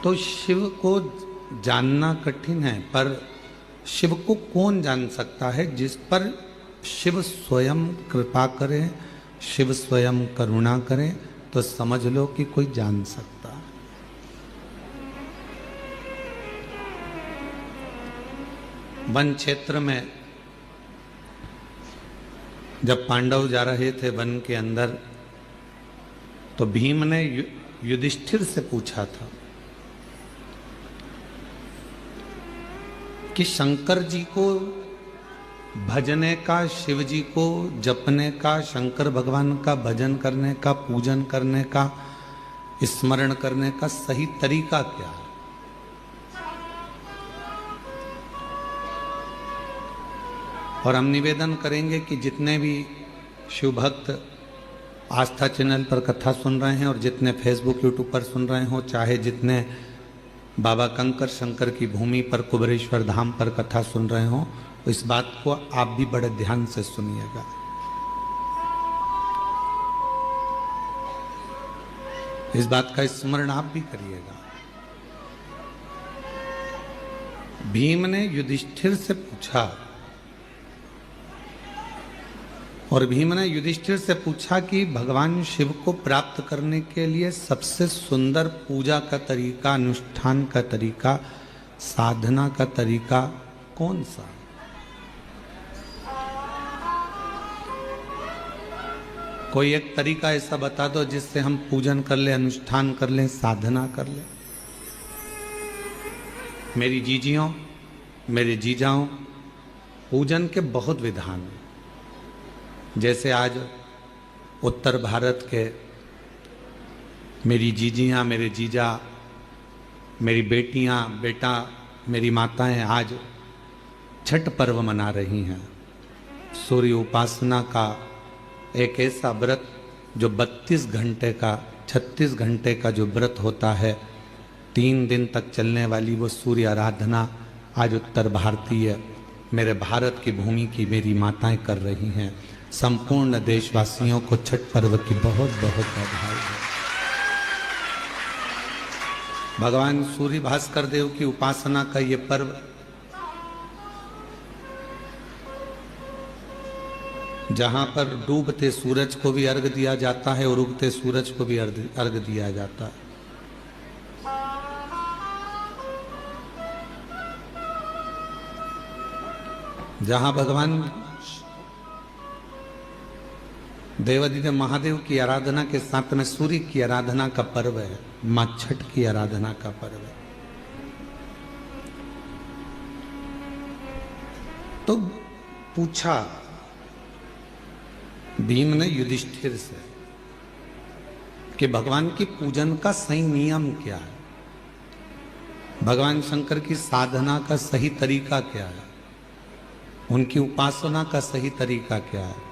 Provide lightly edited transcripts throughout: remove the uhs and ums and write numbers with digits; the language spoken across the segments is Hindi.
तो शिव को जानना कठिन है, पर शिव को कौन जान सकता है? जिस पर शिव स्वयं कृपा करे, शिव स्वयं करुणा करे, तो समझ लो कि कोई जान सकता है। वन क्षेत्र में जब पांडव जा रहे थे वन के अंदर, तो भीम ने युधिष्ठिर से पूछा था कि शंकर जी को भजने का, शिव जी को जपने का, शंकर भगवान का भजन करने का, पूजन करने का, स्मरण करने का सही तरीका क्या है? और हम निवेदन करेंगे कि जितने भी शिव भक्त आस्था चैनल पर कथा सुन रहे हैं और जितने फेसबुक यूट्यूब पर सुन रहे हो, चाहे जितने बाबा कंकर शंकर की भूमि पर कुबेरेश्वर धाम पर कथा सुन रहे हो, इस बात को आप भी बड़े ध्यान से सुनिएगा। इस बात का स्मरण आप भी करिएगा। भीम ने युधिष्ठिर से पूछा, और भीम ने युधिष्ठिर से पूछा कि भगवान शिव को प्राप्त करने के लिए सबसे सुंदर पूजा का तरीका, अनुष्ठान का तरीका, साधना का तरीका कौन सा? कोई एक तरीका ऐसा बता दो जिससे हम पूजन कर ले, अनुष्ठान कर ले, साधना कर ले। मेरी जीजियों, मेरे जीजाओं, पूजन के बहुत विधान हैं। जैसे आज उत्तर भारत के मेरी जीजियाँ, मेरे जीजा, मेरी बेटियाँ, बेटा, मेरी माताएं आज छठ पर्व मना रही हैं। सूर्य उपासना का एक ऐसा व्रत जो 32 घंटे का, 36 घंटे का जो व्रत होता है, 3 दिन तक चलने वाली वो सूर्य आराधना आज उत्तर भारतीय, मेरे भारत की भूमि की मेरी माताएं कर रही हैं। संपूर्ण देशवासियों को छठ पर्व की बहुत बहुत बधाई है। भगवान सूर्य भास्कर देव की उपासना का ये पर्व जहां पर डूबते सूरज को भी अर्घ दिया जाता है और उगते सूरज को भी अर्घ दिया जाता है। जहां भगवान देवादिदेव महादेव की आराधना के साथ में सूर्य की आराधना का पर्व है, मां छठ की आराधना का पर्व है। तो पूछा भीम ने युधिष्ठिर से कि भगवान की पूजन का सही नियम क्या है, भगवान शंकर की साधना का सही तरीका क्या है, उनकी उपासना का सही तरीका क्या है।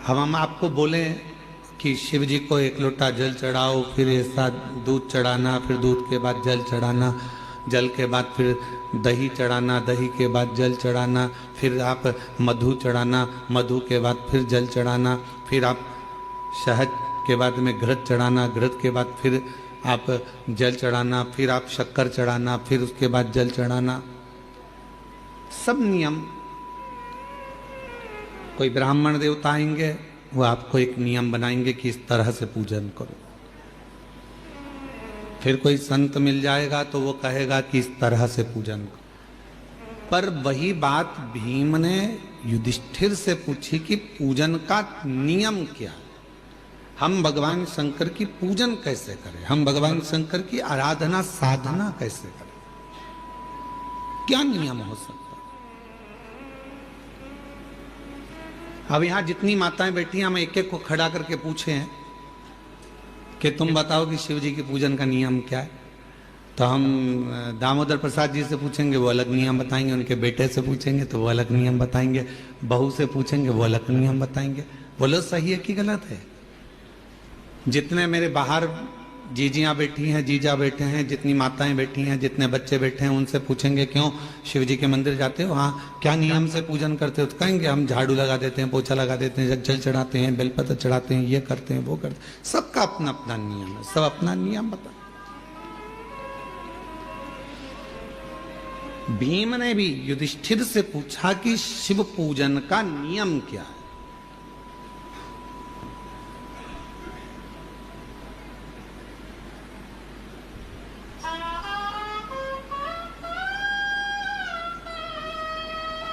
हम आपको बोले कि शिव जी को 1 लोटा जल चढ़ाओ, फिर ऐसा दूध चढ़ाना, फिर दूध के बाद जल चढ़ाना, जल के बाद फिर दही चढ़ाना, दही के बाद जल चढ़ाना, फिर आप मधु चढ़ाना, मधु के बाद फिर जल चढ़ाना, फिर आप शहद के बाद में घृत चढ़ाना, घृत के बाद फिर आप जल चढ़ाना, फिर आप शक्कर चढ़ाना, फिर उसके बाद जल चढ़ाना। सब नियम। कोई ब्राह्मण देवता आएंगे, वो आपको एक नियम बनाएंगे कि इस तरह से पूजन करो। फिर कोई संत मिल जाएगा तो वो कहेगा कि इस तरह से पूजन करो। पर वही बात भीम ने युधिष्ठिर से पूछी कि पूजन का नियम क्या है, हम भगवान शंकर की पूजन कैसे करें, हम भगवान शंकर की आराधना साधना कैसे करें, क्या नियम हो सकता। अब यहां जितनी माताएं बैठी हैं, हम एक एक को खड़ा करके पूछे हैं कि तुम बताओ कि शिव जी की पूजन का नियम क्या है। तो हम दामोदर प्रसाद जी से पूछेंगे, वो अलग नियम बताएंगे, उनके बेटे से पूछेंगे तो वो अलग नियम बताएंगे, बहू से पूछेंगे वो अलग नियम बताएंगे। बोलो सही है कि गलत है? जितने मेरे बाहर जीजियाँ बैठी हैं, जीजा बैठे हैं, जितनी माताएं बैठी हैं, जितने बच्चे बैठे हैं, उनसे पूछेंगे क्यों शिव जी के मंदिर जाते हो, हाँ क्या नियम से पूजन करते हो, तो कहेंगे हम झाड़ू लगा देते हैं, पोछा लगा देते हैं, जल चढ़ाते हैं, बेलपत्र चढ़ाते हैं, ये करते हैं, वो करते हैं। सबका अपना अपना नियम है, सब अपना नियम बता। भीम ने भी युधिष्ठिर से पूछा कि शिव पूजन का नियम क्या है।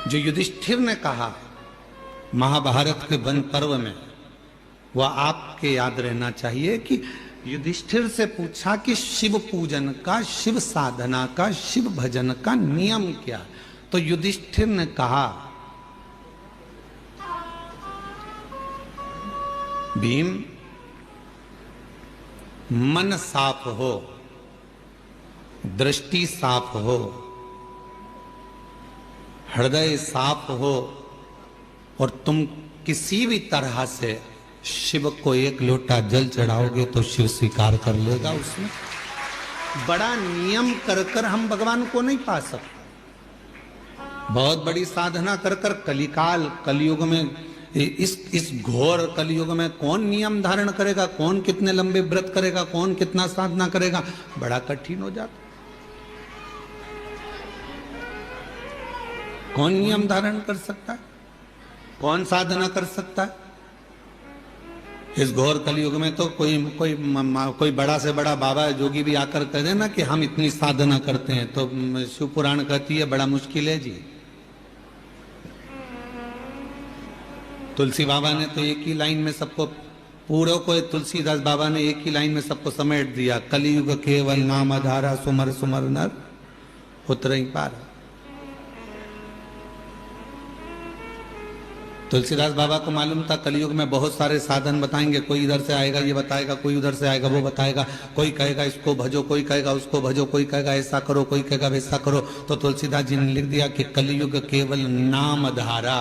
जो युधिष्ठिर ने कहा महाभारत के वन पर्व में, वह आपके याद रहना चाहिए कि युधिष्ठिर से पूछा कि शिव पूजन का, शिव साधना का, शिव भजन का नियम क्या। तो युधिष्ठिर ने कहा भीम, मन साफ हो, दृष्टि साफ हो, हृदय साफ हो, और तुम किसी भी तरह से शिव को एक लोटा जल चढ़ाओगे तो शिव स्वीकार कर लेगा। उसमें बड़ा नियम कर कर हम भगवान को नहीं पा सकते। बहुत बड़ी साधना कर कर कलिकाल, कलयुग में, इस घोर कलयुग में कौन नियम धारण करेगा, कौन कितने लंबे व्रत करेगा, कौन कितना साधना करेगा, बड़ा कठिन हो जाता। कौन नियम धारण कर सकता है, कौन साधना कर सकता है। इस घोर कलयुग में तो कोई बड़ा से बड़ा बाबा जोगी भी आकर कह देना कि हम इतनी साधना करते हैं, तो शिव पुराण कहती है बड़ा मुश्किल है जी। तुलसी बाबा ने तो एक ही लाइन में सबको, पूरे को तुलसीदास बाबा ने एक ही लाइन में सबको समेट दिया, कलयुग केवल नाम आधारा, सुमर सुमर नर उतरई पार। तुलसीदास बाबा को मालूम था कलयुग में बहुत सारे साधन बताएंगे, कोई इधर से आएगा ये बताएगा, कोई उधर से आएगा वो बताएगा, कोई कहेगा इसको भजो, कोई कहेगा उसको भजो, कोई कहेगा ऐसा करो, कोई कहेगा वैसा करो। तो तुलसीदास जी ने लिख दिया कि कलयुग केवल नाम धारा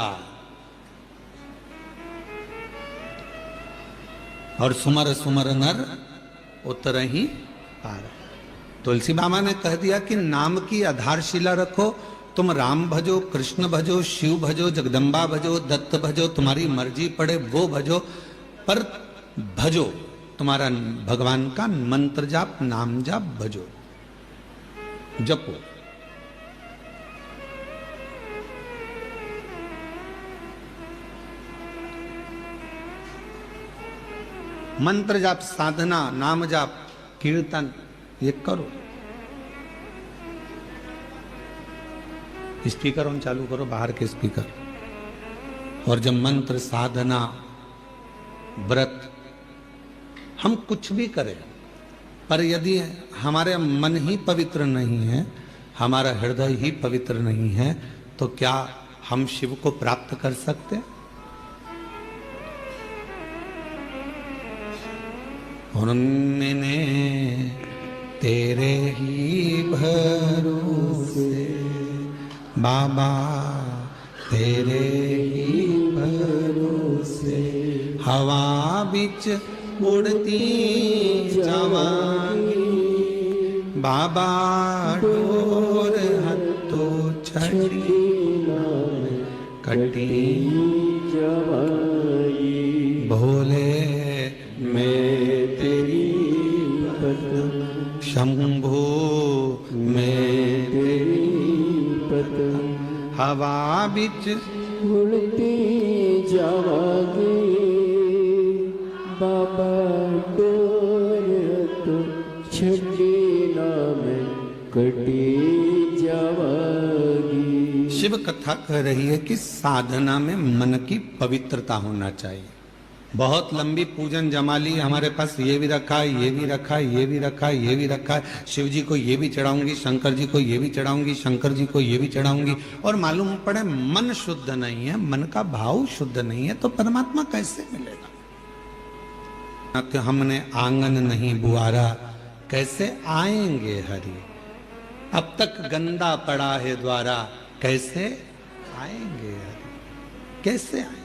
और सुमर सुमर नर उतरहि पार। तुलसी बाबा ने कह दिया कि नाम की आधारशिला रखो, तुम राम भजो, कृष्ण भजो, शिव भजो, जगदम्बा भजो, दत्त भजो, तुम्हारी मर्जी पड़े वो भजो, पर भजो, तुम्हारा भगवान का मंत्र जाप, नाम जाप भजो, जपो। मंत्र जाप, साधना, नाम जाप, कीर्तन ये करो। स्पीकर ऑन चालू करो, बाहर के स्पीकर। और जब मंत्र, साधना, व्रत हम कुछ भी करें, पर यदि हमारे मन ही पवित्र नहीं है, हमारा हृदय ही पवित्र नहीं है, तो क्या हम शिव को प्राप्त कर सकते हैं? उन्होंने तेरे ही भरोसे बाबा, तेरे ही भरोसे हवा बिच उड़ती जवानी, बाबा डोर हत्तो छड़ी कटी जवाई, भोले मैं तेरी पतंग, शंभो मैं तेरी पतंग, हवा बिच उड़ती जावागी, बाबा डोर तो छड़ी नाम कटी जावागी। शिव कथा कह रही है कि साधना में मन की पवित्रता होना चाहिए। बहुत लंबी पूजन जमाली हमारे पास, ये भी रखा है, ये भी रखा है, ये भी रखा है, ये भी रखा है, शिव जी को ये भी चढ़ाऊंगी, शंकर जी को ये भी चढ़ाऊंगी, शंकर जी को ये भी चढ़ाऊंगी, और मालूम पड़े मन शुद्ध नहीं है, मन का भाव शुद्ध नहीं है, तो परमात्मा कैसे मिलेगा? कि हमने आंगन नहीं बुआरा, कैसे आएंगे हरि? अब तक गंदा पड़ा है द्वारा, कैसे आएंगे हरि? कैसे आएंगे?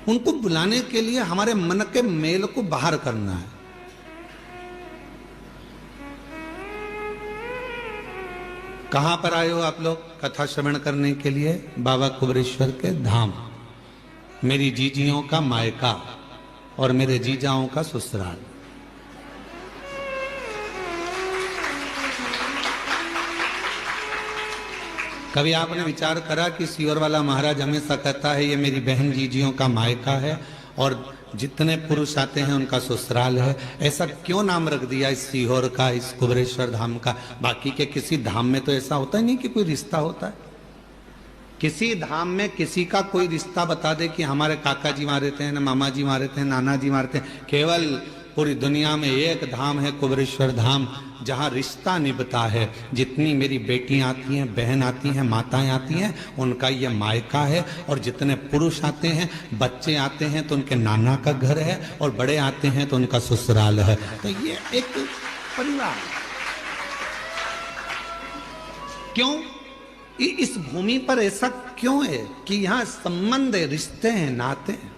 उनको बुलाने के लिए हमारे मन के मेल को बाहर करना है। कहां पर आए हो आप लोग कथा श्रवण करने के लिए? बाबा कुबेरेश्वर के धाम, मेरी जीजियों का मायका और मेरे जीजाओं का ससुराल। कभी आपने विचार करा कि सीहोर वाला महाराज हमेशा कहता है ये मेरी बहन जीजियों का मायका है और जितने पुरुष आते हैं उनका ससुराल है? ऐसा क्यों नाम रख दिया इस सीहोर का, इस कुबेरेश्वर धाम का? बाकी के किसी धाम में तो ऐसा होता ही नहीं कि कोई रिश्ता होता है। किसी धाम में किसी का कोई रिश्ता बता दे कि हमारे काका जी वहां रहते हैं, ना मामा जी वहां रहते हैं, नाना जी वहां रहते हैं। केवल पूरी दुनिया में एक धाम है कुबेरेश्वर धाम, जहां रिश्ता निभता है। जितनी मेरी बेटियां आती हैं, बहन आती हैं, माताएं आती हैं, उनका ये मायका है। और जितने पुरुष आते हैं, बच्चे आते हैं तो उनके नाना का घर है, और बड़े आते हैं तो उनका ससुराल है। तो ये एक परिवार। क्यों इस भूमि पर ऐसा क्यों है कि यहां संबंध है, रिश्ते हैं, नाते हैं।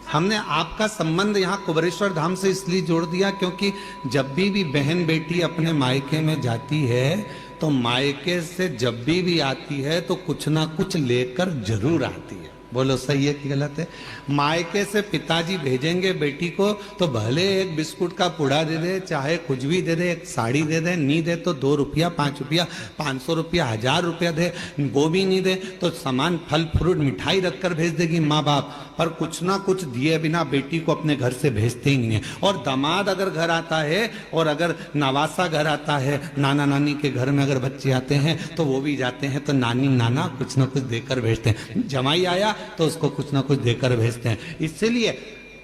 हमने आपका संबंध यहाँ कुबेरेश्वर धाम से इसलिए जोड़ दिया क्योंकि जब भी बहन बेटी अपने मायके में जाती है तो मायके से जब भी आती है तो कुछ ना कुछ लेकर जरूर आती है। बोलो सही है कि गलत है? मायके से पिताजी भेजेंगे बेटी को तो भले एक बिस्कुट का पुड़ा दे दे, चाहे कुछ भी दे दे, एक साड़ी दे दे, नहीं दे तो 2 रुपया, 5 रुपया, 500 रुपया, 1000 रुपया दे, वो भी नहीं दे तो सामान फल फ्रूट मिठाई रखकर भेज देगी माँ बाप। पर कुछ ना कुछ दिए बिना बेटी को अपने घर से भेजते ही नहीं है। और दामाद अगर घर आता है और अगर नवासा घर आता है, नाना नानी के घर में अगर बच्चे आते हैं तो वो भी जाते हैं तो नानी नाना कुछ ना कुछ देकर भेजते हैं। जमाई आया तो उसको कुछ ना कुछ देकर भेजते हैं। इसलिए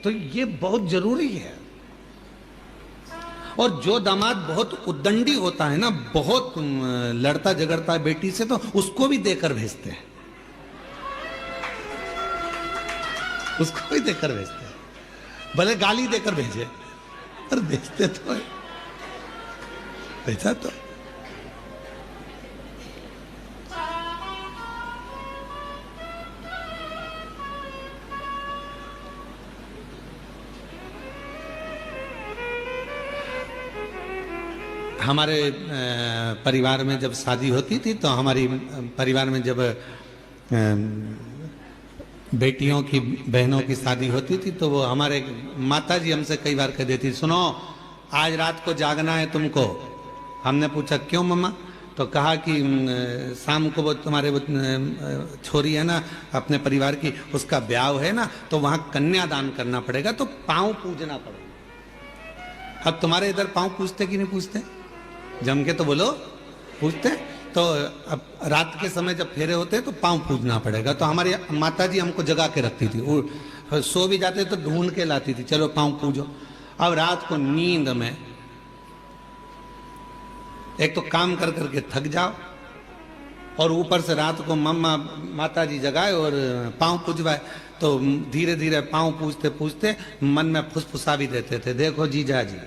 तो ये बहुत जरूरी है। और जो दामाद बहुत उद्दंडी होता है ना, बहुत लड़ता झगड़ता है बेटी से, तो उसको भी देकर भेजते हैं, उसको भी देकर भेजते हैं। भले गाली देकर भेजे पर भेजते तो है। भेजा तो हमारे परिवार में जब शादी होती थी तो हमारी परिवार में जब बेटियों की, बहनों की शादी होती थी तो वो हमारे माताजी हमसे कई बार कह देती, सुनो आज रात को जागना है तुमको। हमने पूछा क्यों मम्मा? तो कहा कि शाम को वो तुम्हारे वो छोरी है ना अपने परिवार की, उसका ब्याह है ना, तो वहां कन्यादान करना पड़ेगा, तो पांव पूजना पड़ेगा। अब तुम्हारे इधर पांव पूछते कि नहीं पूछते? जम के तो बोलो पूछते। तो अब रात के समय जब फेरे होते तो पांव पूजना पड़ेगा। तो हमारी माताजी हमको जगा के रखती थी, वो सो भी जाते तो ढूंढ के लाती थी, चलो पांव पूजो। अब रात को नींद में एक तो काम कर करके थक जाओ और ऊपर से रात को मम्मा माताजी जगाए और पांव पूजवाए, तो धीरे धीरे पांव पूजते पूजते मन में फुसफुसा भी देते थे, देखो जीजा जी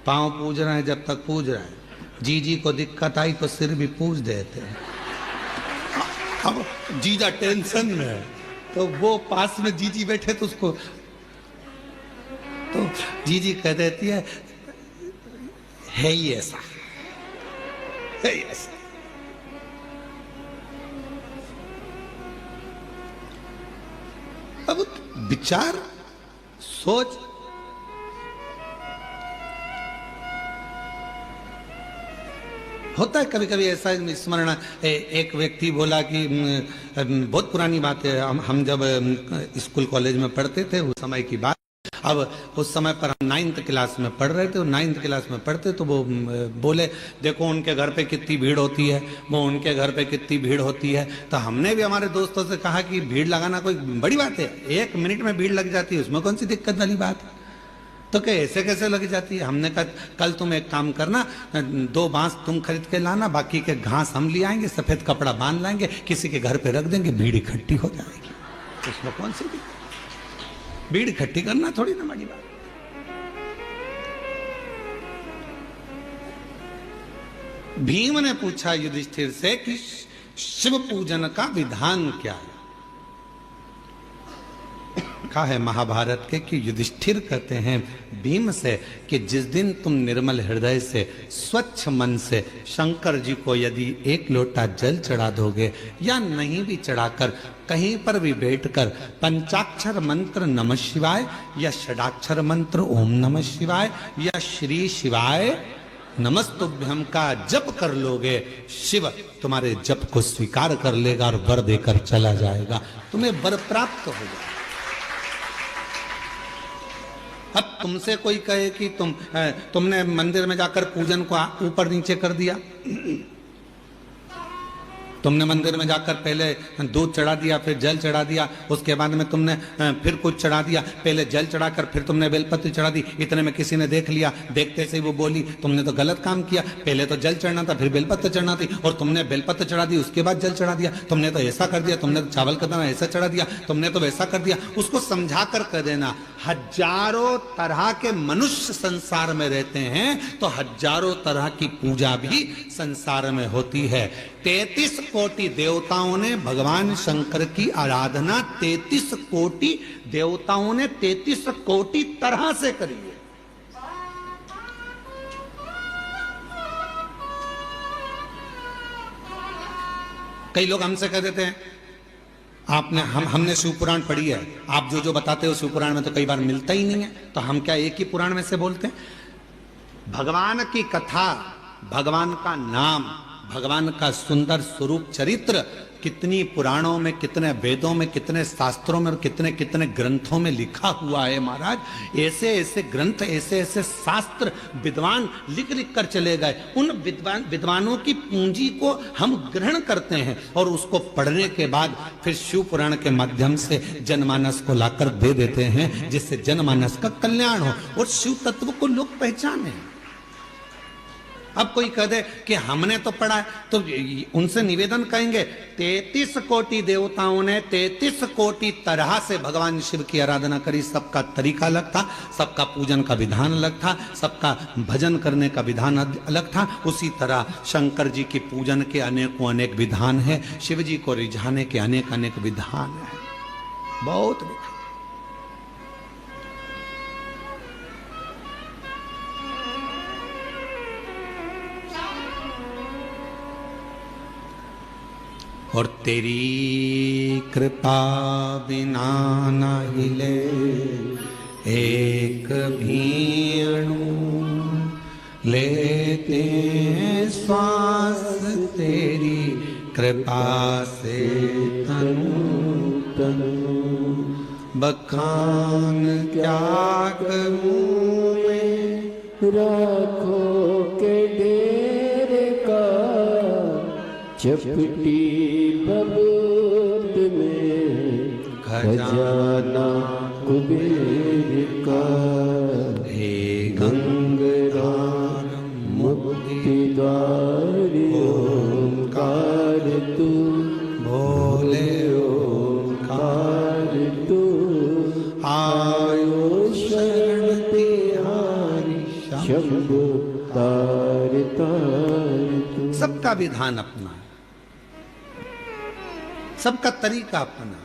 पांव पूज रहे हैं, जब तक पूज रहे हैं, जीजी को दिक्कत आई तो सिर भी पूज देते हैं। अब जीजा टेंशन में है तो वो पास में जीजी बैठे तो उसको, तो जीजी कह देती है ही ऐसा, है ही ऐसा। अब विचार सोच, होता है कभी कभी ऐसा स्मरण। एक व्यक्ति बोला कि बहुत पुरानी बात है, हम जब स्कूल कॉलेज में पढ़ते थे उस समय की बात। अब उस समय पर हम 9th क्लास में पढ़ रहे थे, 9th क्लास में पढ़ते तो वो बोले देखो उनके घर पे कितनी भीड़ होती है, वो उनके घर पे कितनी भीड़ होती है। तो हमने भी हमारे दोस्तों से कहा कि भीड़ लगाना कोई बड़ी बात है, 1 मिनट में भीड़ लग जाती है, उसमें कौन सी दिक्कत वाली बात है। तो क्या ऐसे कैसे लग जाती है? हमने कहा कल तुम एक काम करना, 2 बांस तुम खरीद के लाना, बाकी के घास हम ले आएंगे, सफेद कपड़ा बांध लाएंगे, किसी के घर पे रख देंगे, भीड़ इकट्ठी हो जाएगी। उसमें कौन सी दिक्कत? भीड़ इकट्ठी करना थोड़ी ना बड़ी बात। भीम ने पूछा युधिष्ठिर से कि शिव पूजन का विधान क्या है? लिखा है महाभारत के कि युधिष्ठिर कहते हैं भीम से कि जिस दिन तुम निर्मल हृदय से स्वच्छ मन से शंकर जी को यदि एक लोटा जल चढ़ा दोगे या नहीं भी चढ़ाकर कहीं पर भी बैठकर पंचाक्षर मंत्र नमः शिवाय या षडाक्षर मंत्र ओम नमः शिवाय या श्री शिवाय नमस्तुभ्यम का जप कर लोगे, शिव तुम्हारे जप को स्वीकार कर लेगा और वर देकर चला जाएगा, तुम्हें वर प्राप्त होगा। अब तुमसे कोई कहे कि तुमने मंदिर में जाकर पूजन को ऊपर नीचे कर दिया, तुमने मंदिर में जाकर पहले दूध चढ़ा दिया, फिर जल चढ़ा दिया, उसके बाद में तुमने फिर कुछ चढ़ा दिया, पहले जल चढ़ाकर फिर तुमने बेलपत्र चढ़ा दी, इतने में किसी ने देख लिया, देखते से ही वो बोली तुमने तो गलत काम किया, पहले तो जल चढ़ना था फिर बेलपत्र चढ़ना थी और तुमने बेलपत्र चढ़ा दी उसके बाद जल चढ़ा दिया, तुमने तो ऐसा कर दिया, तुमने तो चावल का दाना ऐसा चढ़ा दिया, तुमने तो वैसा कर दिया। उसको समझा कर कह देना हजारों तरह के मनुष्य संसार में रहते हैं तो हजारों तरह की पूजा भी संसार में होती है। 33 कोटि देवताओं ने भगवान शंकर की आराधना 33 कोटि देवताओं ने 33 कोटि तरह से करी है। कई लोग हमसे कह देते हैं हमने शिव पुराण पढ़ी है, आप जो जो बताते हो शिव पुराण में तो कई बार मिलता ही नहीं है, तो हम क्या एक ही पुराण में से बोलते हैं? भगवान की कथा, भगवान का नाम, भगवान का सुंदर स्वरूप चरित्र कितनी पुराणों में, कितने वेदों में, कितने शास्त्रों में और कितने कितने ग्रंथों में लिखा हुआ है महाराज। ऐसे ऐसे ग्रंथ, ऐसे ऐसे शास्त्र विद्वान लिख लिख कर चले गए। उन विद्वानों की पूंजी को हम ग्रहण करते हैं और उसको पढ़ने के बाद फिर शिव पुराण के माध्यम से जनमानस को लाकर दे देते हैं, जिससे जनमानस का कल्याण हो और शिव तत्व को लोग पहचाने। अब कोई कह दे कि हमने तो पढ़ा है, तो उनसे निवेदन कहेंगे 33 कोटि देवताओं ने 33 कोटि तरह से भगवान शिव की आराधना करी, सबका तरीका अलग था, सबका पूजन का विधान अलग था, सबका भजन करने का विधान अलग था। उसी तरह शंकर जी की पूजन के अनेकों अनेक विधान है, शिव जी को रिझाने के अनेक अनेक विधान है, बहुत विधान। और तेरी कृपा बिना न हिले एक भी अणु, लेते श्वास तेरी कृपा से तनु तनु, बखान क्या करूं मैं राखों के डेरे का, चपटी बबूत में खजाना कुबेर का, हे गंगाधार मुक्ति द्वार ओंकार तू, भोले ओंकार तू, आयो शरण तिहारी शंभु तार तार तू। सबका विधान अपना, सबका तरीका अपना।